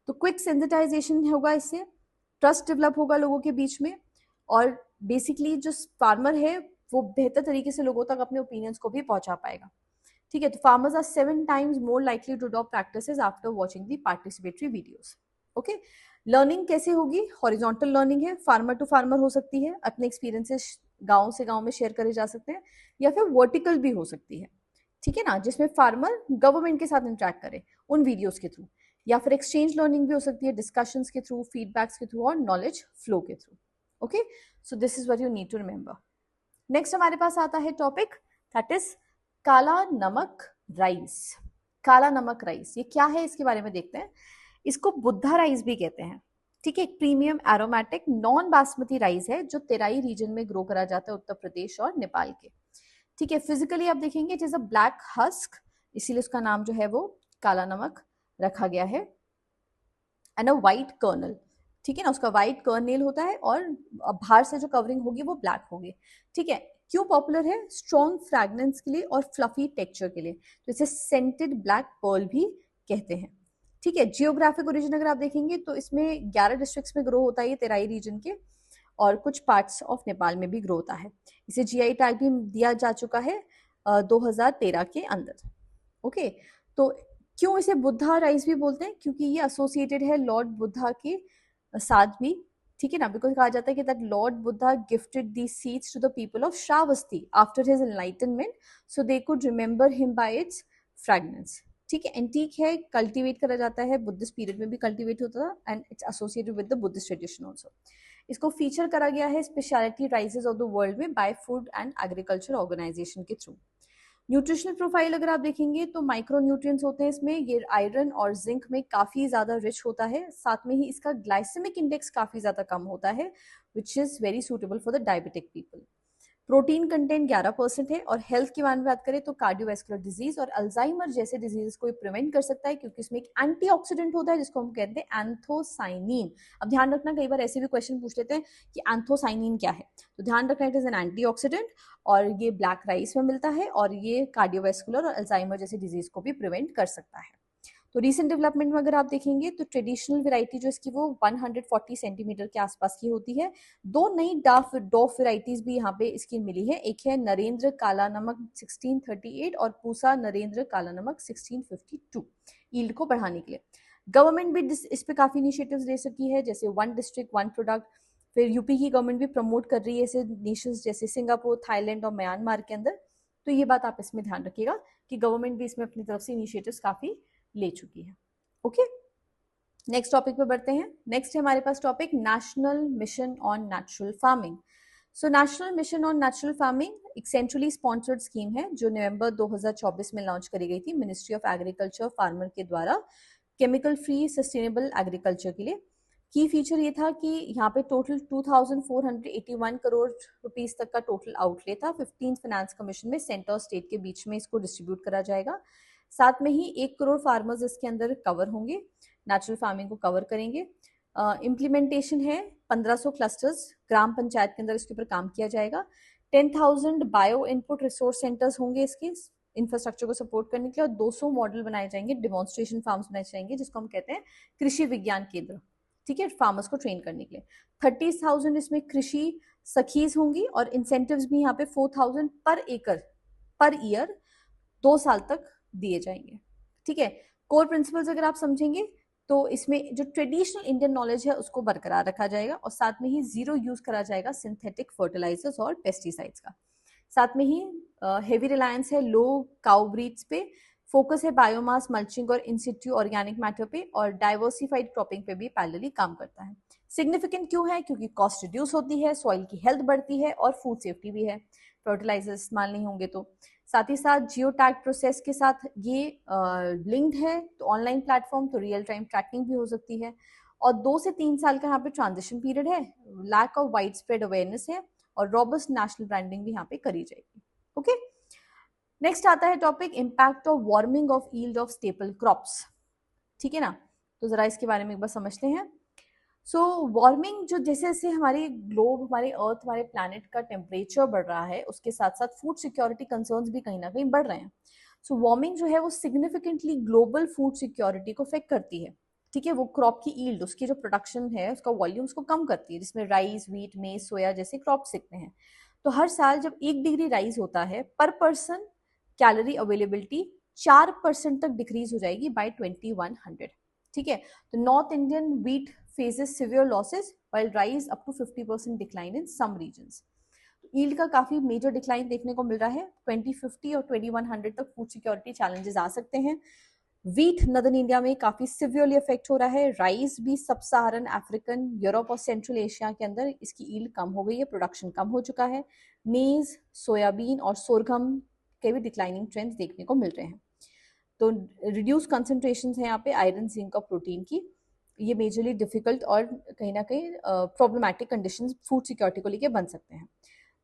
तो क्विक सेंसिटाइजेशन होगा, इससे ट्रस्ट डेवलप होगा लोगों के बीच में और बेसिकली जो फार्मर है वो बेहतर तरीके से लोगों तक अपने ओपिनियंस को भी पहुंचा पाएगा, ठीक है। तो farmers are 7 times more likely to adopt practices after watching the participatory videos. Okay, learning कैसे होगी? हॉरिजॉन्टल लर्निंग है, फार्मर टू फार्मर हो सकती है, अपने एक्सपीरियंसेस गांव से गांव में शेयर करे जा सकते हैं, या फिर वर्टिकल भी हो सकती है, ठीक है ना, जिसमें फार्मर गवर्नमेंट के साथ इंटरेक्ट करे उन वीडियोस के थ्रू, या फिर एक्सचेंज लर्निंग भी हो सकती है डिस्कशंस के थ्रू, फीडबैक्स के थ्रू और नॉलेज फ्लो के through. Okay, so this is what you need to remember. Next हमारे पास आता है टॉपिक दैट इज काला नमक राइस। काला नमक राइस ये क्या है इसके बारे में देखते हैं। इसको बुद्धा राइस भी कहते हैं, ठीक है। एक premium aromatic non basmati rice है जो तेराई रीजन में ग्रो करा जाता है, उत्तर प्रदेश और नेपाल के, ठीक है। फिजिकली आप देखेंगे it is a black husk, इसीलिए उसका नाम जो है वो काला नमक रखा गया है, एंड अ वाइट कर्नल, ठीक है ना, उसका वाइट कर्नेल होता है और बाहर से जो कवरिंग होगी वो ब्लैक होगी, ठीक है। क्यों पॉपुलर है? स्ट्रॉन्ग फ्रैग्रेंस के लिए और फ्लफी टेक्सचर के लिए, तो इसे सेंटेड ब्लैक पर्ल भी कहते हैं, ठीक है। जियोग्राफिक ओरिजिन अगर आप देखेंगे तो इसमें 11 डिस्ट्रिक्ट्स में ग्रो होता है ये तेराई रीजन के, और कुछ पार्ट्स ऑफ नेपाल में भी ग्रो होता है। इसे जीआई टैग भी दिया जा चुका है 2013 के अंदर। ओके, तो क्यों इसे बुद्धा राइस भी बोलते हैं? क्योंकि ये एसोसिएटेड है लॉर्ड बुद्धा के साथ भी, ठीक है ना, बिकॉज कहा जाता है कि that lord Buddha gifted the seeds to the people of Shravasti after his enlightenment so they could remember him by its fragrance. ठीक है, एंटीक है, कल्टीवेट करा जाता है, बुद्धिस्ट पीरियड में भी कल्टीवेट होता था and it's associated with the Buddhist tradition also. इसको फीचर करा गया है speciality rices of the world में by food and agriculture organisation के थ्रू। न्यूट्रिशनल प्रोफाइल अगर आप देखेंगे तो माइक्रो न्यूट्रिएंट्स होते हैं इसमें, ये आयरन और जिंक में काफी ज्यादा रिच होता है, साथ में ही इसका ग्लाइसेमिक इंडेक्स काफी ज्यादा कम होता है which is very suitable for the diabetic people. Protein content 11% है और हेल्थ की बात करें तो कार्डियोवैस्कुलर डिजीज और अल्जाइमर जैसे डिजीज को प्रिवेंट कर सकता है क्योंकि इसमें एक एंटीऑक्सीडेंट होता है जिसको हम कहते हैं एंथोसाइनिन। अब ध्यान रखना, कई बार ऐसे भी क्वेश्चन पूछ लेते हैं कि एंथोसाइनिन क्या है, तो ध्यान रखना इट इज एन एंटीऑक्सीडेंट और ये ब्लैक राइस में मिलता है और ये कार्डियोवैस्कुलर और अल्जाइमर जैसे डिजीज को भी प्रिवेंट कर सकता है। तो रिसेंट डेवलपमेंट में अगर आप देखेंगे तो ट्रेडिशनल वैरायटी जो इसकी वो 140 सेंटीमीटर के आसपास की होती है। दो नई डॉफ वैरायटीज भी यहाँ पे इसकी मिली है, एक है नरेंद्र काला नमक 1638 और पूसा नरेंद्र काला नमक 1652 यील्ड को बढ़ाने के लिए। गवर्नमेंट भी इस पे काफी इनिशिएटिव्स ले सकी है, जैसे वन डिस्ट्रिक्ट वन प्रोडक्ट। फिर यूपी की गवर्नमेंट भी प्रमोट कर रही है ऐसे नेशंस जैसे सिंगापुर, थाईलैंड और म्यांमार के अंदर। तो ये बात आप इसमें ध्यान रखिएगा कि गवर्नमेंट भी इसमें अपनी तरफ से इनिशिएटिव्स काफी ले चुकी है। ओके, नेक्स्ट टॉपिक पे बढ़ते हैं। नेक्स्ट है हमारे पास topic national mission on natural farming. So national mission on natural farming एक सेंट्रली स्पॉन्सर्ड स्कीम है जो नवंबर 2024 में लॉन्च करी गई थी मिनिस्ट्री ऑफ एग्रीकल्चर फार्मर के द्वारा केमिकल फ्री सस्टेनेबल एग्रीकल्चर के लिए। की फीचर ये था कि यहाँ पे टोटल 2481 करोड़ रुपीस तक का टोटल आउटले था। 15th फाइनेंस कमीशन में सेंटर और स्टेट के बीच में इसको डिस्ट्रीब्यूट करा जाएगा। साथ में ही 1 करोड़ फार्मर्स इसके अंदर कवर होंगे, नेचुरल फार्मिंग को कवर करेंगे। इम्प्लीमेंटेशन है 1500 क्लस्टर्स ग्राम पंचायत के अंदर इसके ऊपर काम किया जाएगा। 10,000 बायो इनपुट रिसोर्स सेंटर्स होंगे इसके इंफ्रास्ट्रक्चर को सपोर्ट करने के लिए और 200 मॉडल बनाए जाएंगे, डिमॉन्स्ट्रेशन फार्म्स बनाए जाएंगे जिसको हम कहते हैं कृषि विज्ञान केंद्र, ठीक है, फार्मर्स को ट्रेन करने के लिए। 30,000 इसमें कृषि सखीज होंगी और इंसेंटिव्स भी यहाँ पे 4,000 पर एकड़ पर ईयर 2 साल तक दिए जाएंगे। ठीक है, कोर प्रिंसिपल्स अगर आप समझेंगे तो इसमें जो ट्रेडिशनल इंडियन नॉलेज है उसको बरकरार रखा जाएगा और साथ में ही जीरो यूज करा जाएगा सिंथेटिक फर्टिलाइजर्स और पेस्टिसाइड्स का। साथ में ही हेवी रिलायंस है लो काउ ब्रीड्स पे, फोकस है बायोमास मल्चिंग और इंसिट्यू ऑर्गेनिक मैटर पे और डाइवर्सिफाइड क्रॉपिंग पे भी पैरेलली काम करता है। सिग्निफिकेंट क्यों है? क्योंकि कॉस्ट रिड्यूस होती है, सॉइल की हेल्थ बढ़ती है और फूड सेफ्टी भी है, फर्टिलाइजर इस्तेमाल नहीं होंगे तो। साथ ही साथ जियो टैग प्रोसेस के साथ ये लिंक्ड है, तो ऑनलाइन प्लेटफॉर्म तो रियल टाइम ट्रैकिंग भी हो सकती है और 2 से 3 साल का यहाँ पे ट्रांजिशन पीरियड है, lack of wide spread awareness है और रॉबस्ट नेशनल ब्रांडिंग भी यहाँ पे करी जाएगी। ओके, नेक्स्ट आता है topic impact of warming of yield of staple crops. ठीक है ना, तो जरा इसके बारे में एक बार समझते हैं। सो वार्मिंग जो जैसे जैसे हमारे ग्लोब, हमारे अर्थ, हमारे प्लैनेट का टेम्परेचर बढ़ रहा है उसके साथ साथ फूड सिक्योरिटी कंसर्न्स भी कहीं ना कहीं बढ़ रहे हैं। सो वार्मिंग जो है वो सिग्निफिकेंटली ग्लोबल फूड सिक्योरिटी को अफेक्ट करती है। ठीक है, वो क्रॉप की ईल्ड, उसकी जो प्रोडक्शन है उसका वॉल्यूम उसको कम करती है, जिसमें राइस, व्हीट, मेज, सोया जैसे क्रॉप सीखते हैं। तो हर साल जब 1 डिग्री राइज होता है पर पर्सन कैलोरी अवेलेबिलिटी 4% तक डिक्रीज हो जाएगी बाय 2100। ठीक है, तो north Indian wheat faces severe losses while rice up to 50% decline in some regions. Yield का काफी मेजर डिक्लाइन देखने को मिल रहा है। 2050 और 2100 तक फूड सिक्योरिटी चैलेंजेस आ सकते हैं। व्हीट नदर्न इंडिया में काफी सिवियरली अफेक्ट हो रहा है, राइस भी सब सहारन अफ्रीकन, यूरोप और सेंट्रल एशिया के अंदर इसकी यील्ड कम हो गई है, प्रोडक्शन कम हो चुका है। मेज, सोयाबीन और सोरगम के भी डिक्लाइनिंग ट्रेंड्स देखने को मिल रहे हैं। तो रिड्यूस कंसंट्रेशन है यहाँ पे आयरन, जिंक और प्रोटीन की, ये मेजरली डिफिकल्ट और कहीं ना कहीं प्रॉब्लमैटिक कंडीशंस फूड सिक्योरिटी को लेके बन सकते हैं।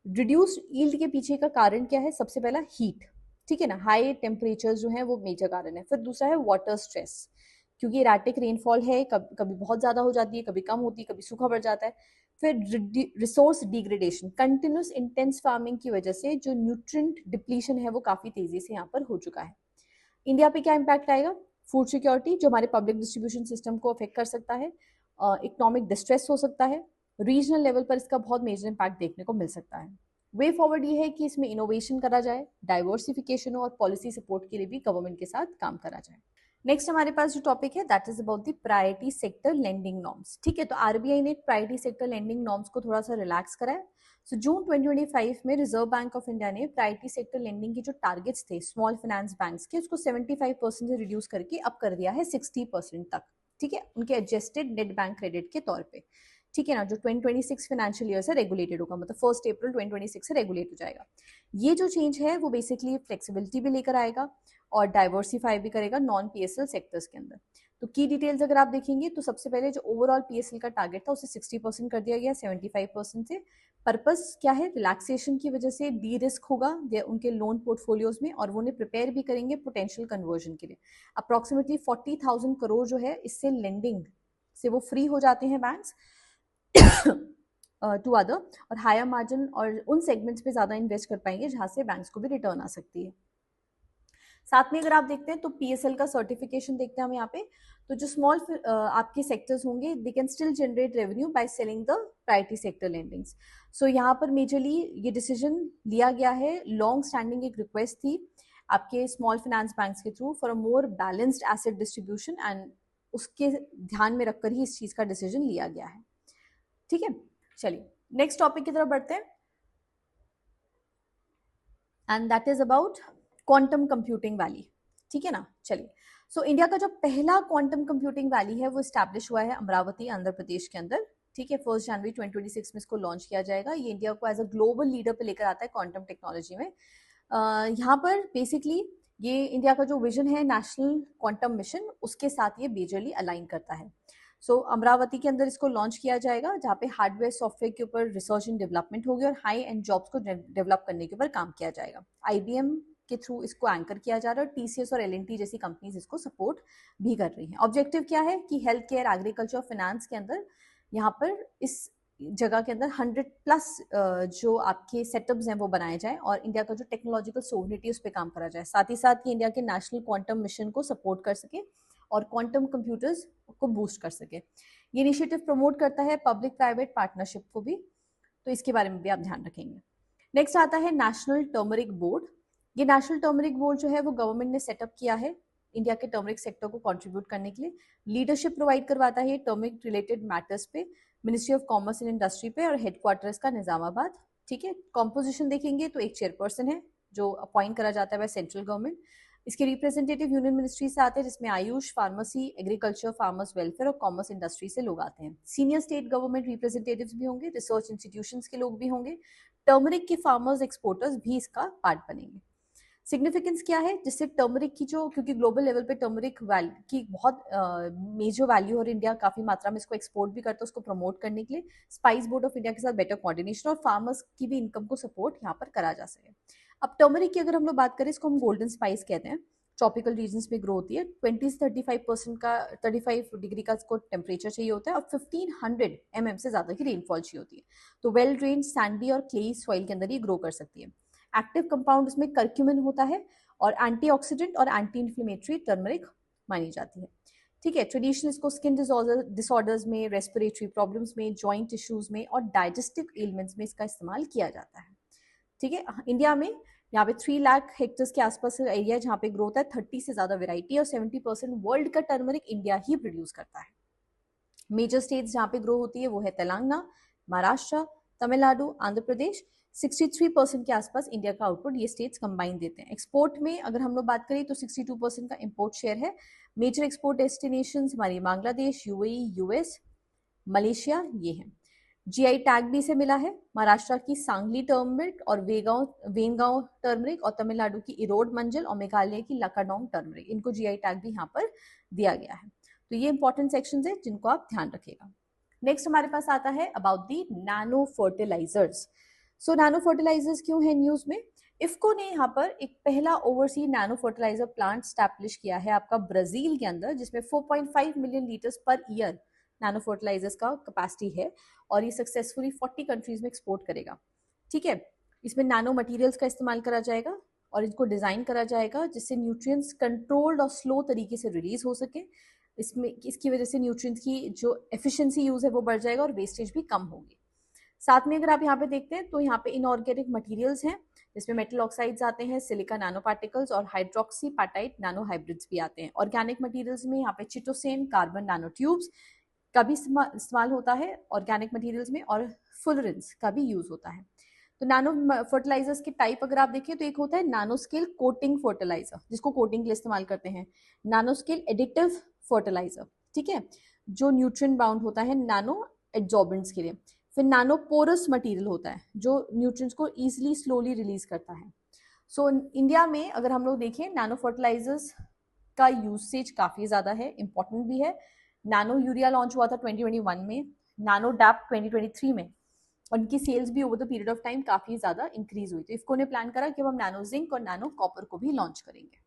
रिड्यूस यील्ड के पीछे का कारण क्या है? सबसे पहला हीट, ठीक है ना, हाई टेम्परेचर जो है वो मेजर कारण है। फिर दूसरा है वाटर स्ट्रेस, क्योंकि इरेटिक रेनफॉल है, कभी बहुत ज्यादा हो जाती है, कभी कम होती है, कभी सूखा पड़ जाता है। फिर resource degradation, continuous intense farming की वजह से जो न्यूट्रिएंट डिप्लीशन है वो काफी तेजी से यहाँ पर हो चुका है। इंडिया पे क्या इम्पैक्ट आएगा? फूड सिक्योरिटी जो हमारे पब्लिक डिस्ट्रीब्यूशन सिस्टम को अफेक्ट कर सकता है, इकोनॉमिक डिस्ट्रेस हो सकता है, रीजनल लेवल पर इसका बहुत मेजर इम्पैक्ट देखने को मिल सकता है। वे फॉरवर्ड ये है कि इसमें इनोवेशन करा जाए, डाइवर्सिफिकेशन हो और पॉलिसी सपोर्ट के लिए भी गवर्नमेंट के साथ काम करा जाए। नेक्स्ट हमारे पास जो टॉपिक है that is about the priority sector lending norms. ठीक है, तो आरबीआई ने प्रायोरिटी सेक्टर लेंडिंग नॉर्म्स को थोड़ा सा रिलैक्स करा है। सो जून 2025 में रिजर्व बैंक ऑफ इंडिया ने प्रायोरिटी सेक्टर लेंडिंग के जो टारगेट्स थे स्मॉल फाइनेंस बैंक्स के, उसको 75% से रिड्यूस करके अब कर दिया है 60% तक। ठीक है, उनके एडजस्टेड नेट बैंक क्रेडिट के तौर पे। ठीक है ना, जो 2026 फाइनेंशियल ईयर से रेगुलेटेड होगा, मतलब 1 अप्रैल 2026 से रेगुलेट हो जाएगा। ये जो चेंज है वो बेसिकली फ्लेक्सिबिलिटी भी लेकर आएगा और डाइवर्सिफाई भी करेगा नॉन पीएसएल सेक्टर्स के अंदर। तो की डिटेल्स अगर आप देखेंगे तो सबसे पहले जो ओवरऑल पीएसएल का टारगेट था उसे 60% कर दिया गया 75% से। पर्पस क्या है, रिलैक्सेशन की वजह से डी रिस्क होगा उनके लोन पोर्टफोलियोज में और वो उन्हें प्रिपेयर भी करेंगे पोटेंशियल कन्वर्जन के लिए। अप्रोक्सीमेटली 40,000 करोड़ जो है इससे लेंडिंग से वो फ्री हो जाते हैं बैंक्स टू अदर, और हायर मार्जिन और उन सेगमेंट्स पे ज़्यादा इन्वेस्ट कर पाएंगे जहाँ से बैंक्स को भी रिटर्न आ सकती है। साथ में अगर आप देखते हैं तो पीएसएल का सर्टिफिकेशन देखते हैं हम यहाँ पे, तो जो स्मॉल आपके सेक्टर्स होंगे they can still generate revenue by selling the priority sector lendings. So यहाँ पर मेजरली ये डिसीजन लिया गया है, लॉन्ग स्टैंडिंग एक रिक्वेस्ट थी आपके स्मॉल फाइनेंस बैंक्स के through for a more balanced asset distribution, and उसके ध्यान में रखकर ही इस चीज का डिसीजन लिया गया है। ठीक है, चलिए नेक्स्ट टॉपिक की तरफ बढ़ते हैं, and that is about quantum computing valley. ठीक है ना, चलिए। सो इंडिया का जो पहला क्वांटम कंप्यूटिंग वैली है वो स्टैब्लिश हुआ है अमरावती आंध्र प्रदेश के अंदर। ठीक है, 1 जनवरी 2026 में इसको लॉन्च किया जाएगा। ये इंडिया को एज अ ग्लोबल लीडर पे लेकर आता है क्वांटम टेक्नोलॉजी में। यहाँ पर बेसिकली ये इंडिया का जो विजन है नेशनल क्वांटम मिशन, उसके साथ ये मेजरली अलाइन करता है। सो अमरावती के अंदर इसको लॉन्च किया जाएगा जहाँ पे हार्डवेयर सॉफ्टवेयर के ऊपर रिसर्च एंड डेवलपमेंट होगी और हाई एंड जॉब्स को डेवलप करने के ऊपर काम किया जाएगा। आईबीएम के थ्रू इसको एंकर किया जा रहा है और टीसीएस और एलएनटी जैसी कंपनीज इसको सपोर्ट भी कर रही हैं। ऑब्जेक्टिव क्या है कि हेल्थ केयर, एग्रीकल्चर, फाइनेंस के अंदर यहाँ पर इस जगह के अंदर 100+ जो आपके सेटअप्स हैं वो बनाए जाएं और इंडिया का जो टेक्नोलॉजिकल सोवरेनिटी उस पर काम करा जाए। साथ ही साथ ये इंडिया के नेशनल क्वांटम मिशन को सपोर्ट कर सके और क्वांटम कंप्यूटर्स को बूस्ट कर सके। ये इनिशिएटिव प्रमोट करता है पब्लिक प्राइवेट पार्टनरशिप को भी, तो इसके बारे में भी आप ध्यान रखेंगे। नेक्स्ट आता है नेशनल टर्मरिक बोर्ड। ये नेशनल टर्मरिक बोर्ड जो है वो गवर्नमेंट ने सेटअप किया है इंडिया के टर्मरिक सेक्टर को कंट्रीब्यूट करने के लिए। लीडरशिप प्रोवाइड करवाता है टर्मरिक रिलेटेड मैटर्स पे ministry of commerce and industry पे, और हेडक्वार्टर्स का निजामाबाद। ठीक है, कॉम्पोजिशन देखेंगे तो एक चेयरपर्सन है जो अपॉइंट करा जाता है बाय सेंट्रल गवर्नमेंट। इसके रिप्रेजेंटेटिव यूनियन मिनिस्ट्री से आते हैं जिसमें Ayush, pharmacy, agriculture, farmers welfare और कॉमर्स इंडस्ट्री से लोग आते हैं। सीनियर स्टेट गवर्नमेंट रिप्रेजेंटेटिव्स भी होंगे, रिसर्च इंस्टीट्यूशंस के लोग भी होंगे, टर्मरिक के फार्मर्स एक्सपोर्टर्स भी इसका पार्ट बनेंगे। सिग्निफिकेंस क्या है, जिससे टर्मरिक की जो, क्योंकि ग्लोबल लेवल पे टर्मरिक की बहुत मेजर वैल्यू और इंडिया काफी मात्रा में इसको एक्सपोर्ट भी करता है, उसको प्रमोट करने के लिए स्पाइस बोर्ड ऑफ इंडिया के साथ बेटर कोऑर्डिनेशन और फार्मर्स की भी इनकम को सपोर्ट यहाँ पर करा जा सके। अब टर्मरिक की अगर हम लोग बात करें, इसको हम गोल्डन स्पाइस कहते हैं। ट्रॉपिकल रीजन्स में ग्रो होती है। 20 से 35% का 35 डिग्री का इसको टेम्परेचर चाहिए होता है और 1500 mm से ज्यादा की रेनफॉल चाहिए होती है। तो वेल ड्रेन सैंडी और क्लेई सॉइल के अंदर ये ग्रो कर सकती है। एक्टिव कंपाउंड उसमें कर्क्यूमिन होता है और एंटीऑक्सीडेंट और एंटी इन्फ्लेमेटरी टर्मरिक मानी जाती है। ठीक है, ट्रेडिशनल इसको स्किन डिसऑर्डर्स में, रेस्पिरेटरी प्रॉब्लम्स में, जॉइंट इश्यूज में और डाइजेस्टिव एलिमेंट्स में इसका इस्तेमाल किया जाता है। ठीक है, इंडिया में यहाँ पे 3 लाख हेक्टेयर्स के आसपास एरिया जहाँ पे ग्रोथ है, 30 से ज्यादा वेराइटी और 70% वर्ल्ड का टर्मरिक इंडिया ही प्रोड्यूस करता है। मेजर स्टेट्स जहाँ पे ग्रो होती है वो है तेलंगाना, महाराष्ट्र, तमिलनाडु, आंध्र प्रदेश। 63% के आसपास इंडिया का आउटपुट ये स्टेट्स कंबाइन देते हैं। एक्सपोर्ट में अगर हम लोग बात करें तो 62% का इंपोर्ट शेयर है। मेजर एक्सपोर्ट डेस्टिनेशंस हमारी बांग्लादेश, यूएई, यूएस, मलेशिया ये हैं। जीआई टैग भी इसे मिला है। महाराष्ट्र की सांगली टर्मरिक और वेनगांव टर्मरिक और तमिलनाडु की इरोड मंजल और मेघालय की लकाडोंग टर्मरिक, इनको जीआई टैग भी यहाँ पर दिया गया है। तो ये इंपॉर्टेंट सेक्शंस है जिनको आप ध्यान रखिएगा। नेक्स्ट हमारे पास आता है about the nano fertilisers. So nano fertilisers क्यों है न्यूज में? इफ्को ने यहाँ पर एक पहला oversea nano fertiliser plant establish किया है आपका ब्राजील के अंदर, जिसमें 4.5 million litres per year nano fertilisers का कैपेसिटी है और ये सक्सेसफुली 40 कंट्रीज में एक्सपोर्ट करेगा। ठीक है, इसमें नैनो मटेरियल्स का इस्तेमाल करा जाएगा और इनको डिजाइन करा जाएगा जिससे न्यूट्रिएंट्स कंट्रोल्ड और स्लो तरीके से रिलीज हो सके। इसकी वजह से न्यूट्रिएंट्स की जो एफिशिएंसी यूज है वो बढ़ जाएगा और वेस्टेज भी कम होगी। साथ में अगर आप यहाँ पे देखते हैं तो यहाँ पे इनऑर्गेनिक मटेरियल्स हैं, जिसमें मेटल ऑक्साइड्स आते हैं, सिलिका नैनो पार्टिकल्स और हाइड्रोक्सी पाटाइट नैनो हाइब्रिड्स भी आते हैं। ऑर्गेनिक मटेरियल्स में यहाँ पे चिटोसेन, कार्बन नैनो ट्यूब्स का भी इस्तेमाल होता है ऑर्गेनिक मटेरियल्स में, और फुलरेंस का भी यूज होता है। तो नैनो फर्टिलाइजर्स के टाइप अगर आप देखें तो एक होता है नैनो स्केल कोटिंग फर्टिलाइजर, जिसको कोटिंग के लिए इस्तेमाल करते हैं, नैनो स्केल एडिटिव फर्टिलाइजर, ठीक है, जो न्यूट्रिएंट बाउंड होता है नैनो एड्जॉर्बेंट्स के लिए। फिर नैनो पोरस मटेरियल होता है जो न्यूट्रिएंट्स को इजीली स्लोली रिलीज करता है। सो इंडिया में अगर हम लोग देखें नैनो फर्टिलाइजर्स का यूसेज काफी ज्यादा है, इंपॉर्टेंट भी है। नैनो यूरिया लॉन्च हुआ था 2021 में, नैनो डैप 2023 में, और उनकी सेल्स भी over the period of time काफी ज्यादा इंक्रीज हुई। तो इफको ने प्लान करा कि अब हम नैनो जिंक और नैनो कॉपर को भी लॉन्च करेंगे।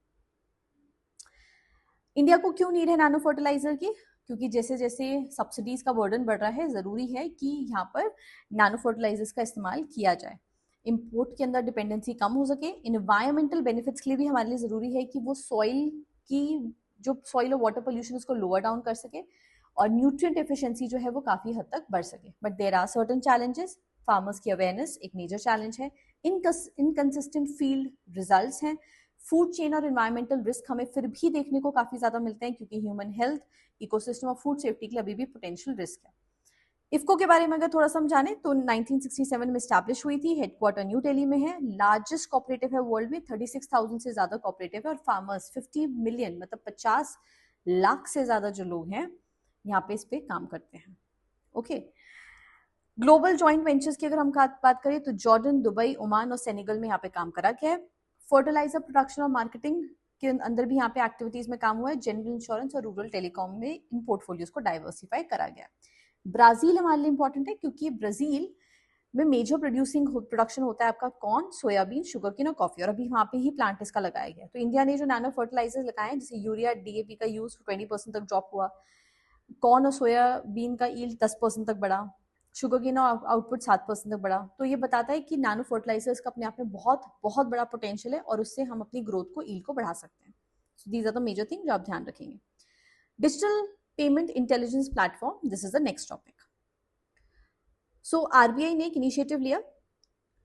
इंडिया को क्यों नीड है नैनो फर्टिलाइजर की? क्योंकि जैसे जैसे सब्सिडीज का बर्डन बढ़ रहा है, जरूरी है कि यहाँ पर नैनो फर्टिलाइजर्स का इस्तेमाल किया जाए, इंपोर्ट के अंदर डिपेंडेंसी कम हो सके। इन्वायरमेंटल बेनिफिट्स के लिए भी हमारे लिए जरूरी है कि वो सॉइल की जो सॉइल और वाटर पोल्यूशन उसको लोअर डाउन कर सके, और न्यूट्रिएंट एफिशिएंसी जो है वो काफी हद तक बढ़ सके। But there are certain challenges. Farmers की अवेयरनेस एक मेजर चैलेंज है, इनकंसिस्टेंट फील्ड रिजल्ट्स हैं, फूड चेन और एनवायरमेंटल रिस्क हमें फिर भी देखने को काफी ज्यादा मिलते हैं, क्योंकि ह्यूमन हेल्थ, इकोसिस्टम और फूड सेफ्टी के लिए अभी भी पोटेंशियल रिस्क है। इफको के बारे में अगर थोड़ा समझाने तो 1967 में स्टैब्लिश हुई थी, हेडक्वार्टर न्यू दिल्ली में है, लार्जेस्ट कोऑपरेटिव है वर्ल्ड में, 36,000 से ज्यादा कोऑपरेटिव है, और फार्मर्स 50 मिलियन मतलब 50 लाख से ज्यादा जो लोग हैं यहाँ पे इस पे काम करते हैं। ओके, ग्लोबल जॉइंट वेंचर्स की अगर हम बात करें तो जॉर्डन, दुबई, ओमान और सेनेगल में यहाँ पे काम करा गया है। फर्टिलाइजर प्रोडक्शन और मार्केटिंग के अंदर भी यहाँ पे एक्टिविटीज में काम हुआ है। जनरल इंश्योरेंस और रूरल टेलीकॉम में इन पोर्टफोलियोज को डाइवर्सिफाई करा गया। ब्राजील हमारे लिए इंपॉर्टेंट है, क्योंकि ब्राजील में मेजर प्रोडक्शन होता है आपका कॉर्न, सोयाबीन, शुगरकेन और कॉफी, और अभी वहाँ पे ही प्लांट इसका लगाया गया। तो इंडिया ने जो नैनो फर्टिलाइजर्स लगाए हैं, जैसे यूरिया, डीएपी का यूज 20% तक ड्रॉप हुआ, कॉर्न और सोयाबीन का ईल्ड 10% तक बढ़ा, शुगरकेन आउटपुट 7% तक बढ़ा। तो ये बताता है कि नैनो फर्टिलाइजर्स का अपने आप में बहुत बहुत बड़ा पोटेंशियल है, और उससे हम अपनी ग्रोथ को, ईल्ड को बढ़ा सकते हैं। So these are the major thing जो आप ध्यान रखेंगे। Digital payment intelligence platform, this is the next topic. So RBI ने एक इनिशिएटिव लिया,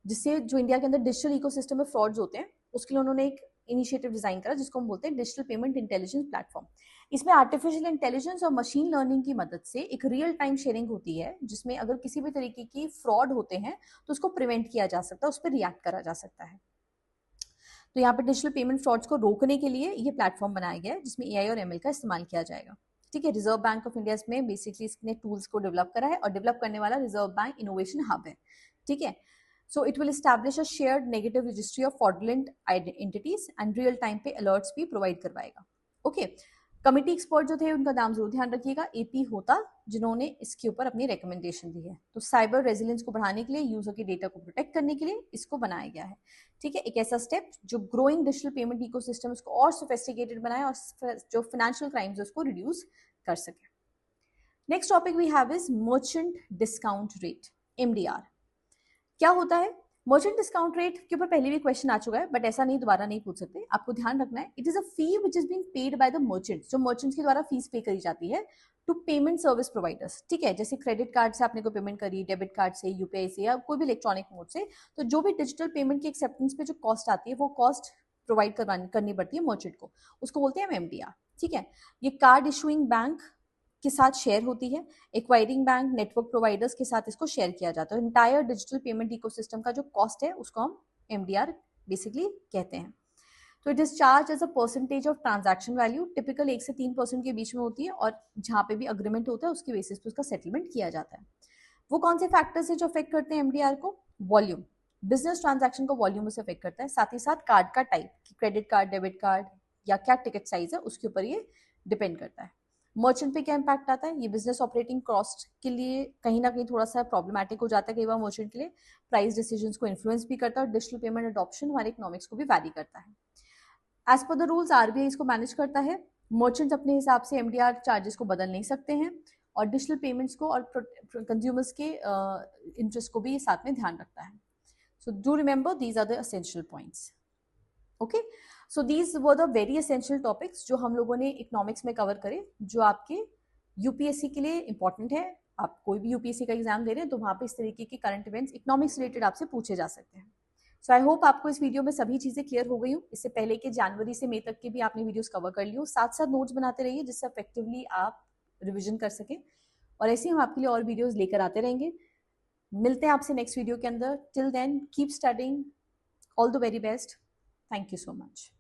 जिससे जो इंडिया के अंदर डिजिटल इकोसिस्टम में फ्रॉड्स होते हैं उसके लिए उन्होंने एक इनिशिएटिव डिजाइन करा, जिसको हम बोलते हैं डिजिटल पेमेंट इंटेलिजेंस प्लेटफॉर्म। इसमें आर्टिफिशियल इंटेलिजेंस और मशीन लर्निंग की मदद से एक रियल टाइम शेयरिंग होती है, जिसमें अगर किसी भी तरीके की फ्रॉड होते हैं तो उसको प्रिवेंट किया जा सकता है, उस पर रिएक्ट करा जा सकता है। तो यहाँ पे डिजिटल पेमेंट फ्रॉड्स को रोकने के लिए ये प्लेटफॉर्म बनाया गया है, जिसमें एआई और एमएल का इस्तेमाल किया जाएगा। ठीक है, रिजर्व बैंक ऑफ इंडिया में बेसिकली इसने टूल्स को डेवलप करा है, और डेवलप करने वाला रिजर्व बैंक इनोवेशन हब है। ठीक है, so it will establish a shared negative registry of fraudulent entities and real time पे अलर्ट्स भी प्रोवाइड करवाएगा। ओके, कमिटी एक्सपर्ट जो थे उनका नाम जरूर ध्यान रखिएगा, एपी होता, जिन्होंने इसके ऊपर अपनी रिकमेंडेशन दी है। तो साइबर रेजिलियंस को बढ़ाने के लिए, यूजर के डेटा को प्रोटेक्ट करने के लिए इसको बनाया गया है। ठीक है, एक ऐसा स्टेप जो ग्रोइंग डिजिटल पेमेंट इकोसिस्टम उसको और सोफिस्टिकेटेड बनाए, और जो फाइनेंशियल क्राइम्स उसको रिड्यूस कर सके। Next topic we have is merchant discount rate, MDR. क्या होता है? मर्चेंट डिस्काउंट रेट के ऊपर पहले भी क्वेश्चन आ चुका है, बट ऐसा नहीं दोबारा नहीं पूछ सकते, आपको ध्यान रखना है। It is a fee which is being paid by the merchants, जो मर्चेंट्स के द्वारा फीस पे करी जाती है टू पेमेंट सर्विस प्रोवाइडर्स। ठीक है, जैसे क्रेडिट कार्ड से आपने को पेमेंट करी, डेबिट कार्ड से, यूपीआई से, या कोई भी इलेक्ट्रॉनिक मोड से, तो जो भी डिजिटल पेमेंट की एक्सेप्टेंस पे जो कॉस्ट आती है, वो कॉस्ट प्रोवाइड करनी पड़ती है मर्चेंट को, उसको बोलते हैं एमडीआर। ठीक है, ये कार्ड इशुइंग बैंक के साथ शेयर होती है, एक्वायरिंग बैंक, नेटवर्क प्रोवाइडर्स के साथ इसको शेयर किया जाता है। इंटायर डिजिटल पेमेंट इकोसिस्टम का जो कॉस्ट है उसको हम एमडीआर बेसिकली कहते हैं। तो it is charge as a percentage of transaction value, typical 1 से 3% के बीच में होती है, और जहां पे भी अग्रीमेंट होता है उसके बेसिस पे उसका सेटलमेंट किया जाता है। वो कौन से फैक्टर्स है जो अफेक्ट करते हैं एमडीआर को? वॉल्यूम, बिजनेस ट्रांजैक्शन को वॉल्यूम से अफेक्ट करता है, साथ ही साथ कार्ड का type, credit card, debit card, या क्या टिकट साइज है, उसके ऊपर ये डिपेंड करता है। मर्चेंट पे क्या इंपैक्ट आता है? ये बिजनेस ऑपरेटिंग कॉस्ट के लिए कहीं ना कहीं थोड़ा सा प्रॉब्लमैटिक हो जाता है कई बार मर्चेंट के लिए, प्राइस डिसीजंस को इन्फ्लुएंस भी करता है, और डिजिटल पेमेंट अडॉप्शन हमारे इकोनॉमिक्स को भी वैरी करता है। As per the rules RBI इसको मैनेज करता है, मर्चेंट अपने हिसाब से एमडीआर चार्जेस को बदल नहीं सकते हैं, और डिजिटल पेमेंट्स को और कंज्यूमर्स के इंटरेस्ट को भी साथ में ध्यान रखता है। So do remember these are the essential points. Okay, so these were the very essential topics जो हम लोगों ने इकोनॉमिक्स में कवर करे, जो आपके यूपीएससी के लिए इंपॉर्टेंट है, आप कोई भी यूपीएससी का एग्जाम दे रहे हैं तो वहाँ पे इस तरीके के करंट इवेंट्स इकोनॉमिक्स रिलेटेड आपसे पूछे जा सकते हैं। सो आई होप आपको इस वीडियो में सभी चीज़ें क्लियर हो गई हो। इससे पहले कि जनवरी से मई तक के भी आपने वीडियोस कवर कर ली हो, साथ साथ नोट्स बनाते रहिए जिससे इफेक्टिवली आप रिविजन कर सकें। और ऐसे ही हम आपके लिए और वीडियोस लेकर आते रहेंगे। मिलते हैं आपसे नेक्स्ट वीडियो के अंदर। Till then keep studying, all the very best. Thank you so much.